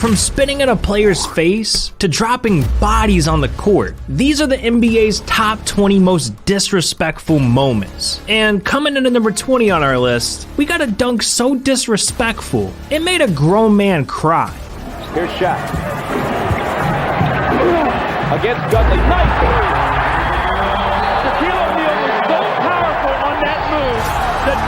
From spitting in a player's face to dropping bodies on the court, these are the NBA's top 20 most disrespectful moments. And coming in at number 20 on our list, we got a dunk so disrespectful, it made a grown man cry. Here's Shaq. Against Dudley. Nice move. Shaquille O'Neal was so powerful on that move that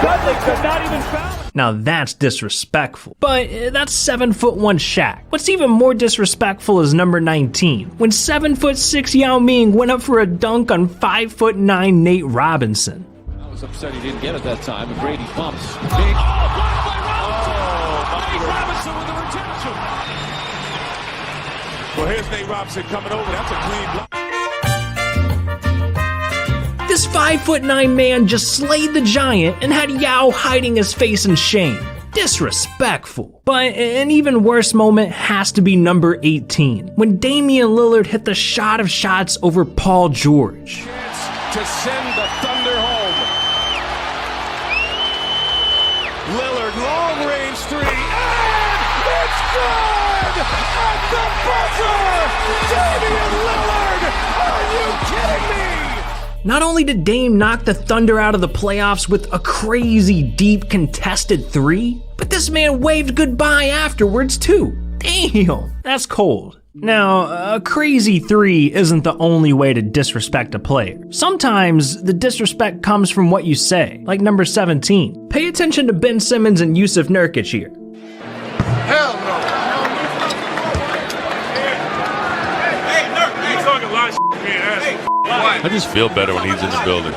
Dudley could not even foul him. Now that's disrespectful. But that's 7'1" Shaq. What's even more disrespectful is number 19, when 7'6" Yao Ming went up for a dunk on 5'9" Nate Robinson. I was upset he didn't get it that time, and Brady bumps. Blocked by Robinson! Nate Robinson with the retention! Well, here's Nate Robinson coming over. That's a clean block. This 5'9" man just slayed the giant and had Yao hiding his face in shame. Disrespectful. But an even worse moment has to be number 18, when Damian Lillard hit the shot of shots over Paul George. Chance to send the Thunder home. Lillard, long range three, and it's good! At the buzzer! Damian Lillard! Are you kidding me? Not only did Dame knock the Thunder out of the playoffs with a crazy deep contested three, but this man waved goodbye afterwards too. Damn, that's cold. Now, a crazy three isn't the only way to disrespect a player. Sometimes the disrespect comes from what you say, like number 17. Pay attention to Ben Simmons and Yusuf Nurkic here. Hell no. Hey, Nurk, you talking a lot of shit, man. I just feel better when he's in the building.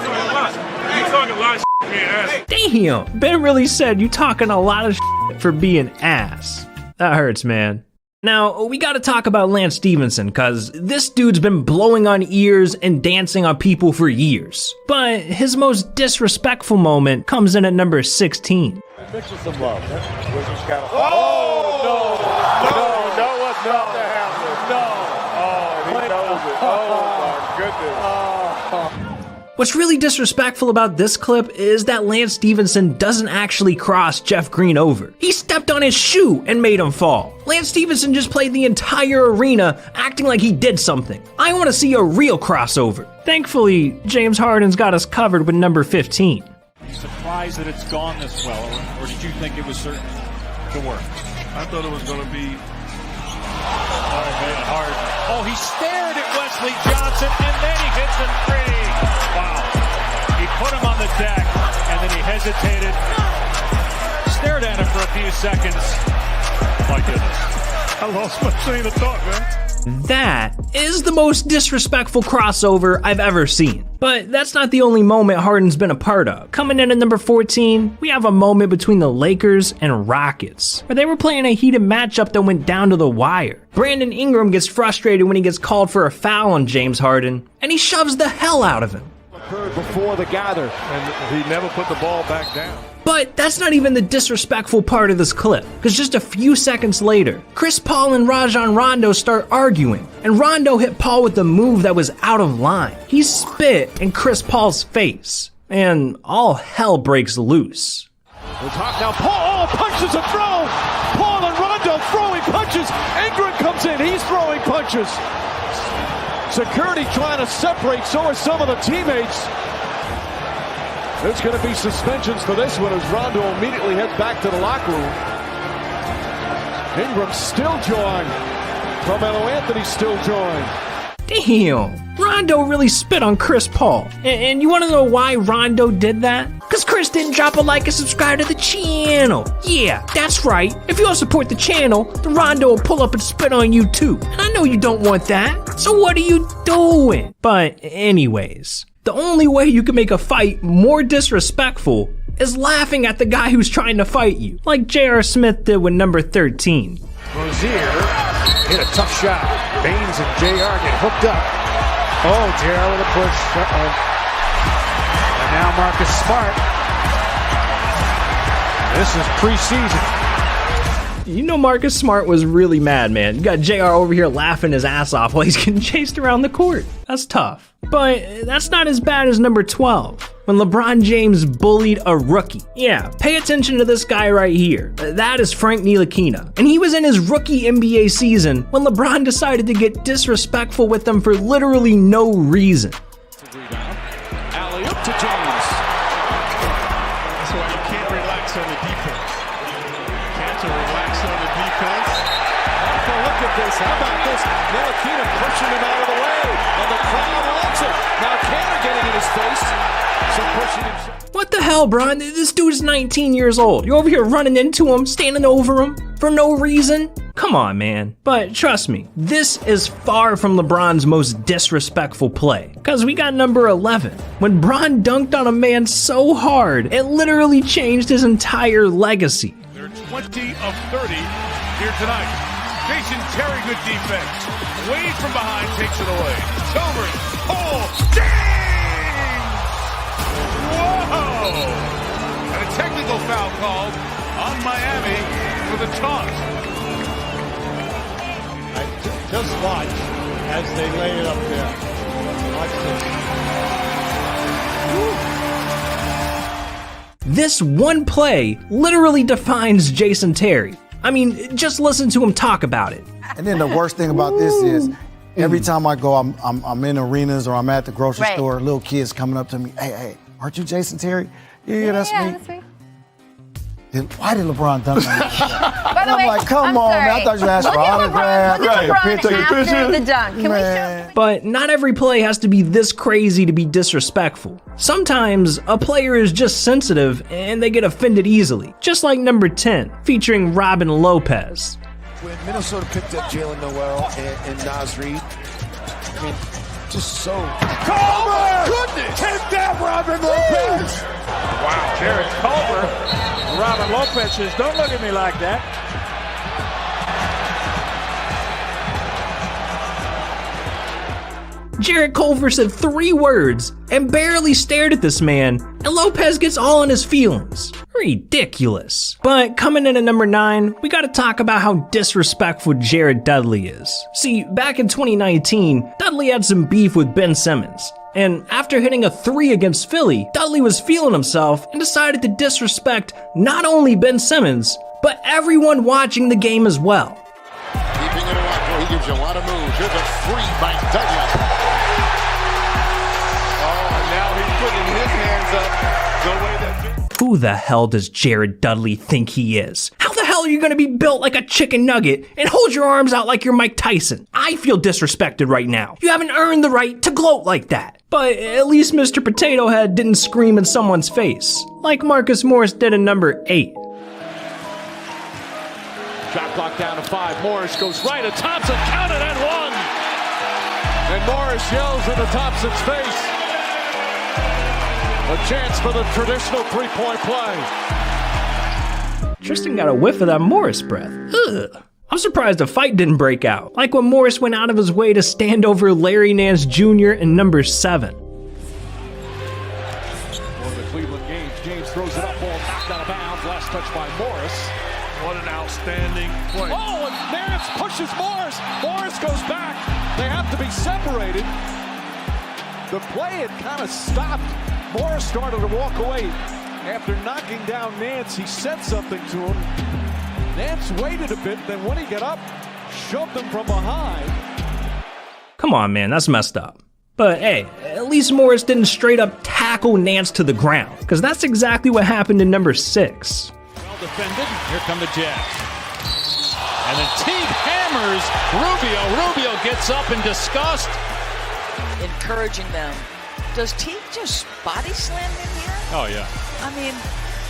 Damn, Ben really said you talking a lot of shit for being ass. That hurts, man. Now, we gotta talk about Lance Stevenson, cause this dude's been blowing on ears and dancing on people for years. But his most disrespectful moment comes in at number 16. Mix with some love. Oh, no. He knows it. Oh, my goodness. What's really disrespectful about this clip is that Lance Stevenson doesn't actually cross Jeff Green over. He stepped on his shoe and made him fall. Lance Stevenson just played the entire arena acting like he did something. I want to see a real crossover. Thankfully, James Harden's got us covered with number 15. Are you surprised that it's gone this well, or did you think it was certain to work? I thought it was going to be Harden. Oh, he stared at Wesley Johnson, and then he hits a three. Wow. He put him on the deck, and then he hesitated, stared at him for a few seconds. My goodness. I lost my train of thought, man. That is the most disrespectful crossover I've ever seen. But that's not the only moment Harden's been a part of. Coming in at number 14, we have a moment between the Lakers and Rockets, where they were playing a heated matchup that went down to the wire. Brandon Ingram gets frustrated when he gets called for a foul on James Harden, and he shoves the hell out of him. Occurred before the gather, And he never put the ball back down. But that's not even the disrespectful part of this clip, because just a few seconds later, Chris Paul and Rajon Rondo start arguing, and Rondo hit Paul with a move that was out of line. He spit in Chris Paul's face, and all hell breaks loose. we're talking now. Paul punches a throw. Paul and Rondo throwing punches. Ingram comes in. He's throwing punches. Security trying to separate. So are some of the teammates. There's going to be suspensions for this one as Rondo immediately heads back to the locker room. Ingram still jawing. Carmelo Anthony still jawing. Damn, Rondo really spit on Chris Paul. And you want to know why Rondo did that? Because Chris didn't drop a like and subscribe to the channel. Yeah, that's right. If you don't support the channel, then Rondo will pull up and spit on you too. And I know you don't want that. So what are you doing? But anyways, the only way you can make a fight more disrespectful is laughing at the guy who's trying to fight you, like J.R. Smith did with number 13. Rozier hit a tough shot. Baines and JR get hooked up. Oh, JR with a push. And now Marcus Smart. This is preseason. You know Marcus Smart was really mad, man. You got JR over here laughing his ass off while he's getting chased around the court. That's tough. But that's not as bad as number 12, when LeBron James bullied a rookie. Yeah, pay attention to this guy right here. That is Frank Ntilikina. And he was in his rookie NBA season when LeBron decided to get disrespectful with him for literally no reason. Alley-oop to James. That's why you can't relax on the defense. Can't relax on the defense. Oh, look at this. How about this? Ntilikina pushing him out of the way. And the crowd loves it. Now Cantor getting in his face. So pushing him. What the hell, Bron? This dude's 19 years old. You're over here running into him, standing over him for no reason? Come on, man. But trust me, this is far from LeBron's most disrespectful play. Cause we got number 11. When Bron dunked on a man so hard, it literally changed his entire legacy. They're 20 of 30 here tonight. Jason Terry, good defense. Wade from behind takes it away. Chalmers. Oh, James! Whoa! And a technical foul called on Miami for the taunt. Just watch as they lay it up there. Watch this. This one play literally defines Jason Terry. I mean, just listen to him talk about it. And then the worst thing about this is, every time I go, I'm in arenas or I'm at the grocery store, little kids coming up to me, hey, aren't you Jason Terry? Yeah, that's me. That's me. Why did LeBron dunk on me? By the I'm way, like, come on, man. I thought you asked for autograph. Look at LeBron Take a after picture. the dunk. Can Man. we show? But not every play has to be this crazy to be disrespectful. Sometimes a player is just sensitive and they get offended easily, just like number 10, featuring Robin Lopez. When Minnesota picked up Jalen Noel and Naz Reid, I mean, just so... Culver! Goodness! Take that, Robin Lopez! Wow, Jared Culver. Robin Lopez says, don't look at me like that. Jared Culver said 3 words and barely stared at this man, and Lopez gets all in his feelings. Ridiculous. But coming in at number 9, we gotta talk about how disrespectful Jared Dudley is. See, back in 2019, Dudley had some beef with Ben Simmons. And after hitting a 3 against Philly, Dudley was feeling himself and decided to disrespect not only Ben Simmons, but everyone watching the game as well. Keeping it alive, he gives you a lot of moves. Here's a 3 by Dudley. Oh, and now he's putting his hands up the way that... Who the hell does Jared Dudley think he is? How the hell are you gonna be built like a chicken nugget and hold your arms out like you're Mike Tyson? I feel disrespected right now. You haven't earned the right to gloat like that. But at least Mr. Potato Head didn't scream in someone's face, like Marcus Morris did in number 8. Shot clock down to 5. Morris goes right at Thompson. Counted and one. And Morris yells into Thompson's face. A chance for the traditional three-point play. Tristan got a whiff of that Morris breath. Ugh. I'm surprised a fight didn't break out, like when Morris went out of his way to stand over Larry Nance Jr. in number 7. For the Cleveland Games, James throws it up, ball knocked out of bounds. Last touch by Morris. What an outstanding play. Oh, and Nance pushes Morris. Morris goes back. They have to be separated. The play had kind of stopped. Morris started to walk away. After knocking down Nance, he said something to him. Nance waited a bit, then when he got up, shoved him from behind. Come on, man, that's messed up. But hey, at least Morris didn't straight up tackle Nance to the ground, because that's exactly what happened in number 6. Well defended. Here come the Jazz. And then Teague hammers Rubio. Rubio gets up in disgust. Encouraging them. Does Teague just body slam him here? Oh, yeah. I mean,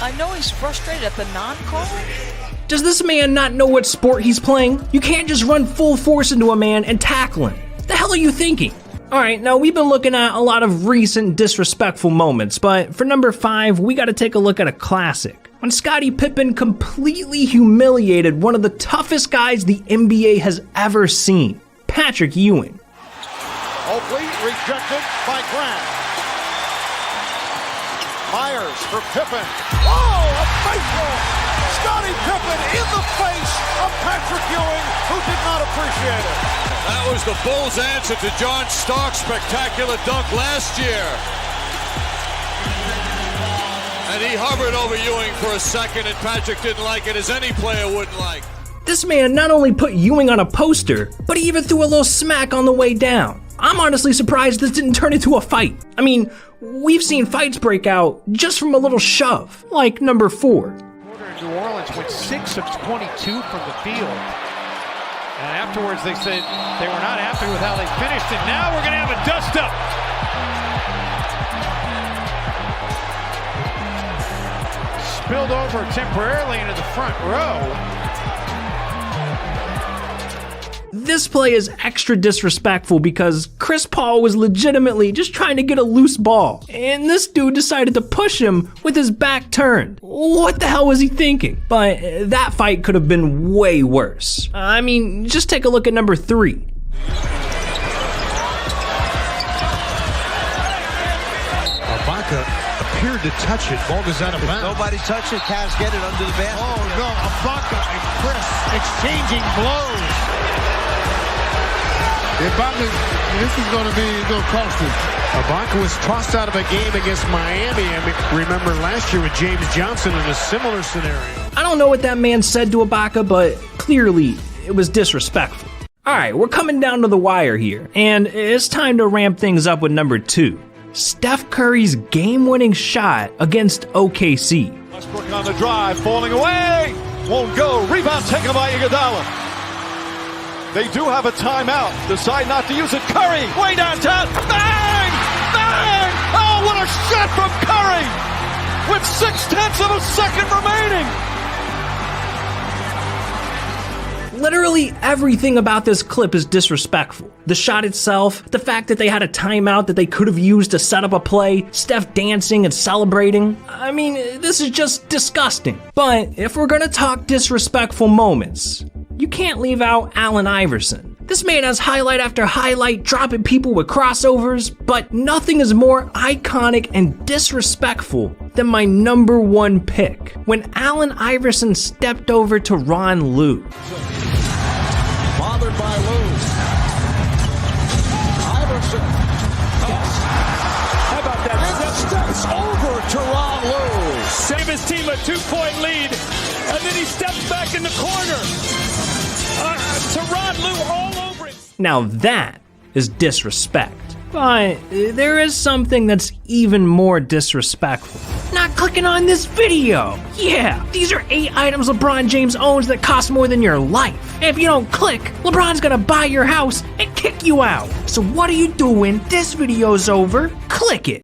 I know he's frustrated at the non-call. Does this man not know what sport he's playing? You can't just run full force into a man and tackle him. The hell are you thinking? Alright, now we've been looking at a lot of recent disrespectful moments, but for number 5, we gotta take a look at a classic. When Scottie Pippen completely humiliated one of the toughest guys the NBA has ever seen, Patrick Ewing. Oakley rejected by Grant. Myers for Pippen. Oh, a baseball! Scottie Pippen in the face did not appreciate it. That was the Bulls' answer to John Stark's spectacular dunk last year. And he hovered over Ewing for a second, and Patrick didn't like it, as any player wouldn't like. This man not only put Ewing on a poster, but he even threw a little smack on the way down. I'm honestly surprised this didn't turn into a fight. I mean, we've seen fights break out just from a little shove, like number 4. New Orleans went 6 of 22 from the field. And afterwards they said they were not happy with how they finished, and now we're going to have a dust-up. Spilled over temporarily into the front row. This play is extra disrespectful because Chris Paul was legitimately just trying to get a loose ball, and this dude decided to push him with his back turned. What the hell was he thinking? But that fight could have been way worse. I mean, just take a look at number 3. Ibaka appeared to touch it. Ball goes out of bounds. Nobody touched it. Cavs get it under the basket. Oh no, Ibaka and Chris exchanging blows. This is going to cost him. Ibaka was tossed out of a game against Miami. Remember last year with James Johnson in a similar scenario. I don't know what that man said to Ibaka, but clearly it was disrespectful. Alright, we're coming down to the wire here, and it's time to ramp things up with number 2. Steph Curry's game-winning shot against OKC. Westbrook on the drive, falling away. Won't go. Rebound taken by Iguodala. They do have a timeout. Decide not to use it. Curry, way downtown. Bang! Bang! Oh, what a shot from Curry! With 0.6 of a second remaining. Literally everything about this clip is disrespectful. The shot itself, the fact that they had a timeout that they could have used to set up a play, Steph dancing and celebrating. I mean, this is just disgusting. But if we're gonna talk disrespectful moments, you can't leave out Allen Iverson. This man has highlight after highlight dropping people with crossovers, but nothing is more iconic and disrespectful than my number 1 pick, when Allen Iverson stepped over to Ron Lue. Bothered by Lue. Iverson. How about that? Steps over to Ron Lue. Save his team a 2-point lead, and then he steps back in the corner. To Ron Lue all over it. Now that is disrespect. But there is something that's even more disrespectful. Not clicking on this video. Yeah, these are 8 items LeBron James owns that cost more than your life. If you don't click, LeBron's gonna buy your house and kick you out. So what are you doing? This video's over. Click it.